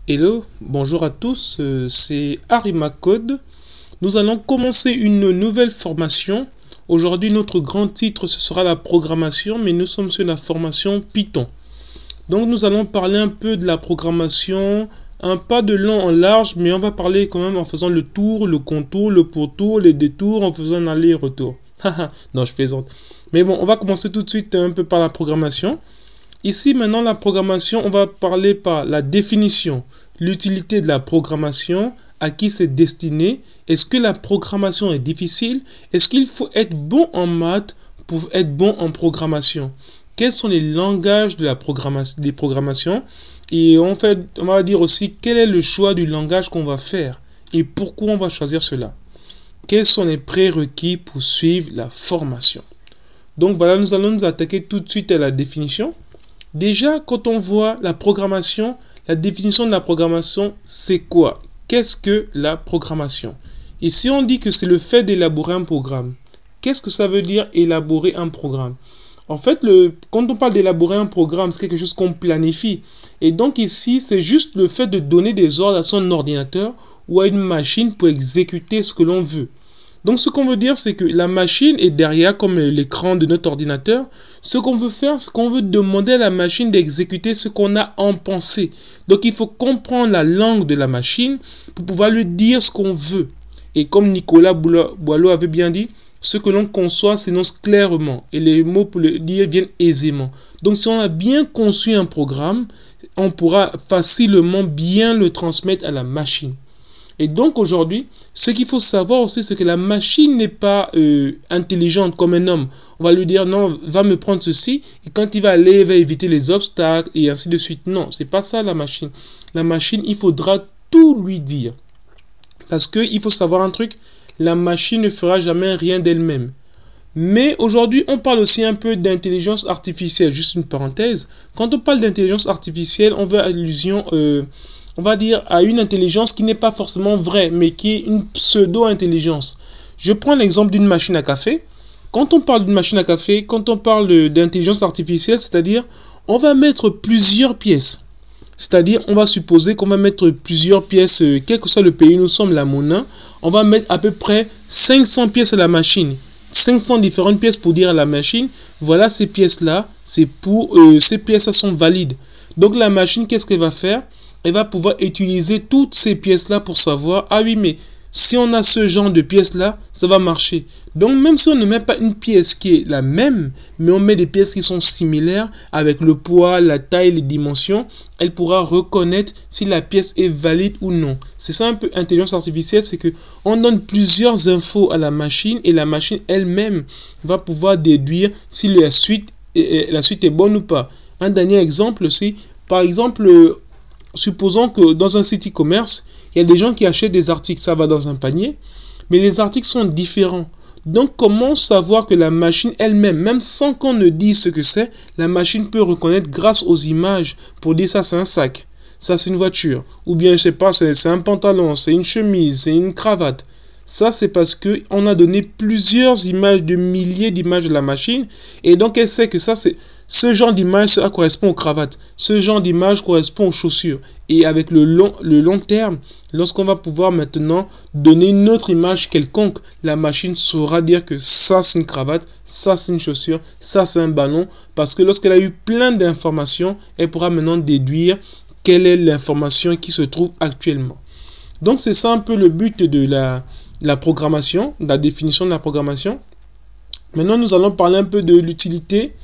Hello, bonjour à tous, c'est Arimacode. Nous allons commencer une nouvelle formation. Aujourd'hui, notre grand titre, ce sera la programmation, mais nous sommes sur la formation Python. Donc, nous allons parler un peu de la programmation, un pas de long en large, mais on va parler quand même en faisant le tour, le contour, le pourtour, les détours, en faisant un aller-retour. Non, je plaisante. Mais bon, on va commencer tout de suite un peu par la programmation. Ici, maintenant, la programmation, on va parler par la définition, l'utilité de la programmation, à qui c'est destiné, est-ce que la programmation est difficile, est-ce qu'il faut être bon en maths pour être bon en programmation, quels sont les langages de la programmation, et on va dire aussi quel est le choix du langage qu'on va faire et pourquoi on va choisir cela. Quels sont les prérequis pour suivre la formation. Donc voilà, nous allons nous attaquer tout de suite à la définition. Déjà, quand on voit la programmation, la définition de la programmation, c'est quoi? Qu'est-ce que la programmation? Ici, on dit que c'est le fait d'élaborer un programme. Qu'est-ce que ça veut dire élaborer un programme? En fait, quand on parle d'élaborer un programme, c'est quelque chose qu'on planifie. Et donc ici, c'est juste le fait de donner des ordres à son ordinateur ou à une machine pour exécuter ce que l'on veut. Donc ce qu'on veut dire, c'est que la machine est derrière comme l'écran de notre ordinateur. Ce qu'on veut faire, c'est qu'on veut demander à la machine d'exécuter ce qu'on a en pensée. Donc il faut comprendre la langue de la machine pour pouvoir lui dire ce qu'on veut. Et comme Nicolas Boileau avait bien dit, ce que l'on conçoit s'énonce clairement et les mots pour le dire viennent aisément. Donc si on a bien conçu un programme, on pourra facilement bien le transmettre à la machine. Et donc aujourd'hui, ce qu'il faut savoir aussi, c'est que la machine n'est pas intelligente comme un homme. On va lui dire, non, va me prendre ceci, et quand il va aller, il va éviter les obstacles, et ainsi de suite. Non, c'est pas ça la machine. La machine, il faudra tout lui dire. Parce qu'il faut savoir un truc, la machine ne fera jamais rien d'elle-même. Mais aujourd'hui, on parle aussi un peu d'intelligence artificielle. Juste une parenthèse. Quand on parle d'intelligence artificielle, on fait allusion... on va dire, à une intelligence qui n'est pas forcément vraie, mais qui est une pseudo-intelligence. Je prends l'exemple d'une machine à café. Quand on parle d'une machine à café, quand on parle d'intelligence artificielle, c'est-à-dire, on va mettre plusieurs pièces. C'est-à-dire, on va supposer qu'on va mettre plusieurs pièces, quel que soit le pays où nous sommes, la monnaie, on va mettre à peu près 500 pièces à la machine. 500 différentes pièces pour dire à la machine, voilà ces pièces-là, ces pièces-là sont valides. Donc la machine, qu'est-ce qu'elle va faire? Elle va pouvoir utiliser toutes ces pièces-là pour savoir, ah oui, mais si on a ce genre de pièces-là, ça va marcher. Donc, même si on ne met pas une pièce qui est la même, mais on met des pièces qui sont similaires, avec le poids, la taille, les dimensions, elle pourra reconnaître si la pièce est valide ou non. C'est ça un peu intelligence artificielle, c'est que on donne plusieurs infos à la machine, et la machine elle-même va pouvoir déduire si la suite est bonne ou pas. Un dernier exemple aussi, par exemple... supposons que dans un site e-commerce, il y a des gens qui achètent des articles, ça va dans un panier, mais les articles sont différents. Donc, comment savoir que la machine elle-même, même sans qu'on ne dise ce que c'est, la machine peut reconnaître grâce aux images pour dire ça c'est un sac, ça c'est une voiture, ou bien je sais pas, c'est un pantalon, c'est une chemise, c'est une cravate. Ça, c'est parce qu'on a donné plusieurs images, de milliers d'images de la machine, et donc elle sait que ça c'est... Ce genre d'image, ça correspond aux cravates. Ce genre d'image correspond aux chaussures. Et avec le long terme, lorsqu'on va pouvoir maintenant donner une autre image quelconque, la machine saura dire que ça c'est une cravate, ça c'est une chaussure, ça c'est un ballon. Parce que lorsqu'elle a eu plein d'informations, elle pourra maintenant déduire quelle est l'information qui se trouve actuellement. Donc c'est ça un peu le but de la programmation, de la définition de la programmation. Maintenant nous allons parler un peu de l'utilité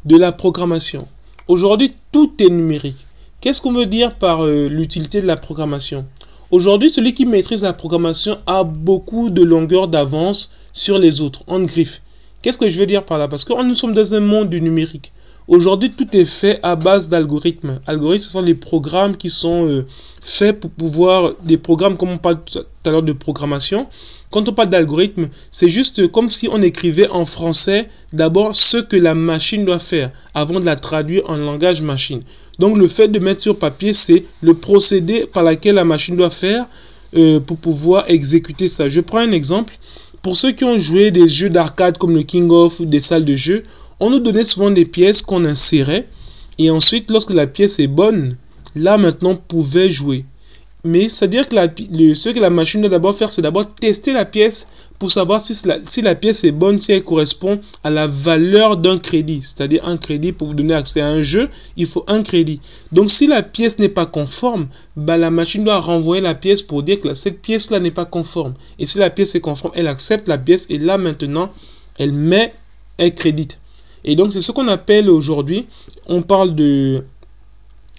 de la programmation. Aujourd'hui, tout est numérique. Qu'est-ce qu'on veut dire par l'utilité de la programmation? Aujourd'hui, celui qui maîtrise la programmation a beaucoup de longueur d'avance sur les autres, en griffe. Qu'est-ce que je veux dire par là? Parce que nous sommes dans un monde du numérique. Aujourd'hui, tout est fait à base d'algorithmes. Algorithmes, ce sont les programmes qui sont faits pour pouvoir... Des programmes, comme on parle tout à l'heure de programmation. Quand on parle d'algorithme, c'est juste comme si on écrivait en français d'abord ce que la machine doit faire avant de la traduire en langage machine. Donc le fait de mettre sur papier, c'est le procédé par lequel la machine doit faire pour pouvoir exécuter ça. Je prends un exemple. Pour ceux qui ont joué des jeux d'arcade comme le King of ou des salles de jeu, on nous donnait souvent des pièces qu'on insérait et ensuite lorsque la pièce est bonne, là maintenant pouvaient jouer. Mais c'est-à-dire que ce que la machine doit d'abord faire, c'est d'abord tester la pièce pour savoir si la pièce est bonne, si elle correspond à la valeur d'un crédit. C'est-à-dire un crédit pour vous donner accès à un jeu, il faut un crédit. Donc si la pièce n'est pas conforme, bah, la machine doit renvoyer la pièce pour dire que cette pièce-là n'est pas conforme. Et si la pièce est conforme, elle accepte la pièce et là maintenant, elle met un crédit. Et donc c'est ce qu'on appelle aujourd'hui,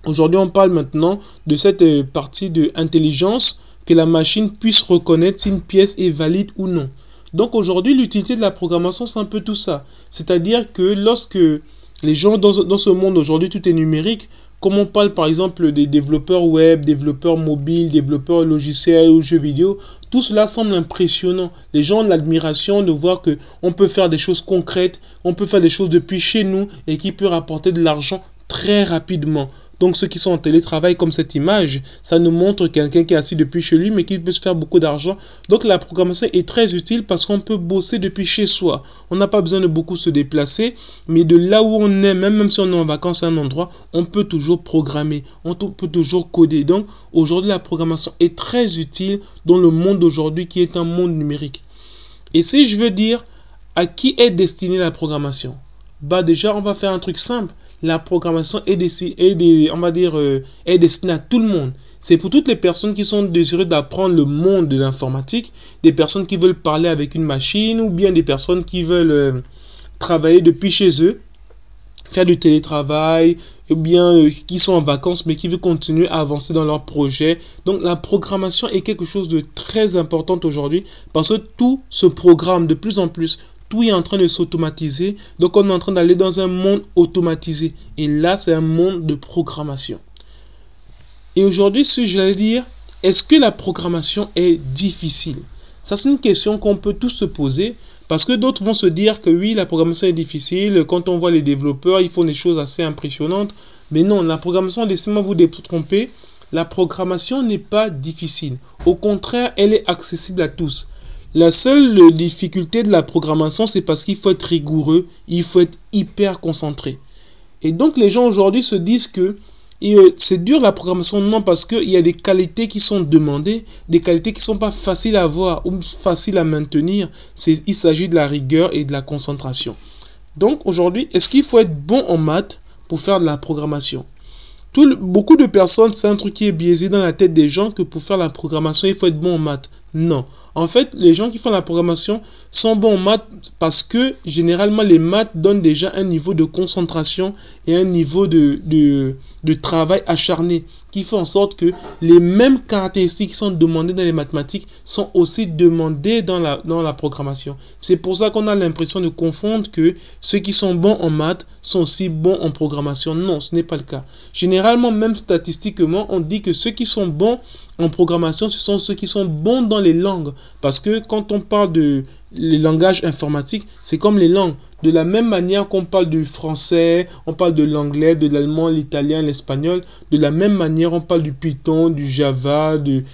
Aujourd'hui, on parle maintenant de cette partie de intelligence que la machine puisse reconnaître si une pièce est valide ou non. Donc aujourd'hui, l'utilité de la programmation, c'est un peu tout ça. C'est-à-dire que lorsque les gens dans ce monde aujourd'hui, tout est numérique, comme on parle par exemple des développeurs web, développeurs mobiles, développeurs logiciels ou jeux vidéo, tout cela semble impressionnant. Les gens ont de l'admiration de voir qu'on peut faire des choses concrètes, on peut faire des choses depuis chez nous et qui peut rapporter de l'argent très rapidement. Donc ceux qui sont en télétravail comme cette image, ça nous montre quelqu'un qui est assis depuis chez lui mais qui peut se faire beaucoup d'argent. Donc la programmation est très utile parce qu'on peut bosser depuis chez soi. On n'a pas besoin de beaucoup se déplacer, mais de là où on est, même si on est en vacances à un endroit, on peut toujours programmer, on peut toujours coder. Donc aujourd'hui la programmation est très utile dans le monde d'aujourd'hui qui est un monde numérique. Et si je veux dire à qui est destinée la programmation, bah déjà on va faire un truc simple. La programmation est destinée à tout le monde. C'est pour toutes les personnes qui sont désireuses d'apprendre le monde de l'informatique, des personnes qui veulent parler avec une machine ou bien des personnes qui veulent travailler depuis chez eux, faire du télétravail, ou bien qui sont en vacances mais qui veulent continuer à avancer dans leur projet. Donc la programmation est quelque chose de très important aujourd'hui parce que tout se programme de plus en plus. Tout est en train de s'automatiser. Donc, on est en train d'aller dans un monde automatisé. Et là, c'est un monde de programmation. Et aujourd'hui, si j'allais dire, est-ce que la programmation est difficile? Ça, c'est une question qu'on peut tous se poser. Parce que d'autres vont se dire que oui, la programmation est difficile. Quand on voit les développeurs, ils font des choses assez impressionnantes. Mais non, la programmation, laissez-moi vous tromper. La programmation n'est pas difficile. Au contraire, elle est accessible à tous. La seule difficulté de la programmation, c'est parce qu'il faut être rigoureux, il faut être hyper concentré. Et donc, les gens aujourd'hui se disent que c'est dur la programmation. Non, parce qu'il y a des qualités qui sont demandées, des qualités qui ne sont pas faciles à avoir ou faciles à maintenir. Il s'agit de la rigueur et de la concentration. Donc, aujourd'hui, est-ce qu'il faut être bon en maths pour faire de la programmation? Beaucoup de personnes, c'est un truc qui est biaisé dans la tête des gens que pour faire la programmation, il faut être bon en maths. Non. En fait, les gens qui font la programmation sont bons en maths parce que généralement, les maths donnent déjà un niveau de concentration et un niveau de travail acharné qui fait en sorte que les mêmes caractéristiques qui sont demandées dans les mathématiques sont aussi demandées dans la programmation. C'est pour ça qu'on a l'impression de confondre que ceux qui sont bons en maths sont aussi bons en programmation. Non, ce n'est pas le cas. Généralement, même statistiquement, on dit que ceux qui sont bons en programmation, ce sont ceux qui sont bons dans les langues. Parce que quand on parle de les langages informatiques, c'est comme les langues. De la même manière qu'on parle du français, on parle de l'anglais, de l'allemand, l'italien, l'espagnol. De la même manière, on parle du Python, du Java, du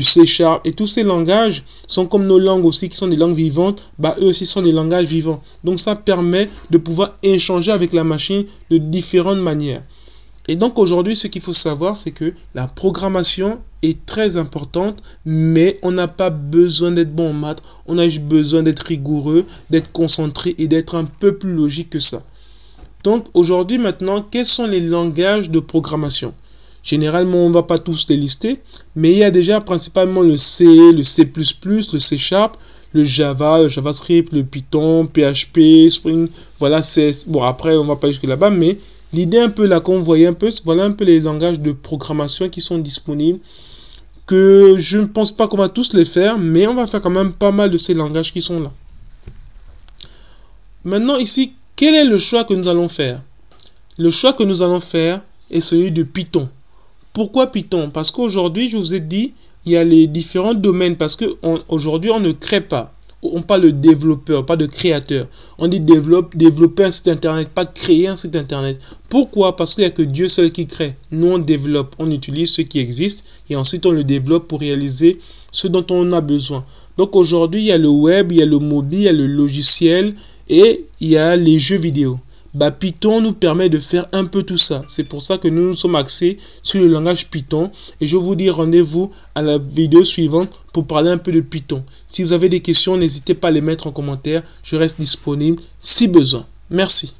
C#. Et tous ces langages sont comme nos langues aussi, qui sont des langues vivantes. Bah, eux aussi sont des langages vivants. Donc ça permet de pouvoir échanger avec la machine de différentes manières. Et donc aujourd'hui, ce qu'il faut savoir, c'est que la programmation est très importante, mais on n'a pas besoin d'être bon en maths. On a juste besoin d'être rigoureux, d'être concentré et d'être un peu plus logique que ça. Donc aujourd'hui, maintenant, quels sont les langages de programmation? Généralement, on ne va pas tous les lister, mais il y a déjà principalement le C, le C++, le C#, le Java, le JavaScript, le Python, PHP, Spring. Voilà, bon, après, on ne va pas jusque là-bas, mais l'idée un peu là qu'on voyait un peu, voilà un peu les langages de programmation qui sont disponibles, que je ne pense pas qu'on va tous les faire, mais on va faire quand même pas mal de ces langages qui sont là. Maintenant ici, quel est le choix que nous allons faire? Le choix que nous allons faire est celui de Python. Pourquoi Python? Parce qu'aujourd'hui, je vous ai dit, il y a les différents domaines, parce qu'aujourd'hui, on ne crée pas. On parle de développeur, pas de créateur. On dit développer un site internet, pas créer un site internet. Pourquoi? Parce qu'il n'y a que Dieu seul qui crée. Nous, on développe, on utilise ce qui existe et ensuite on le développe pour réaliser ce dont on a besoin. Donc aujourd'hui, il y a le web, il y a le mobile, il y a le logiciel et il y a les jeux vidéo. bah, Python nous permet de faire un peu tout ça. C'est pour ça que nous nous sommes axés sur le langage Python. Et je vous dis rendez-vous à la vidéo suivante pour parler un peu de Python. Si vous avez des questions, n'hésitez pas à les mettre en commentaire. Je reste disponible si besoin. Merci.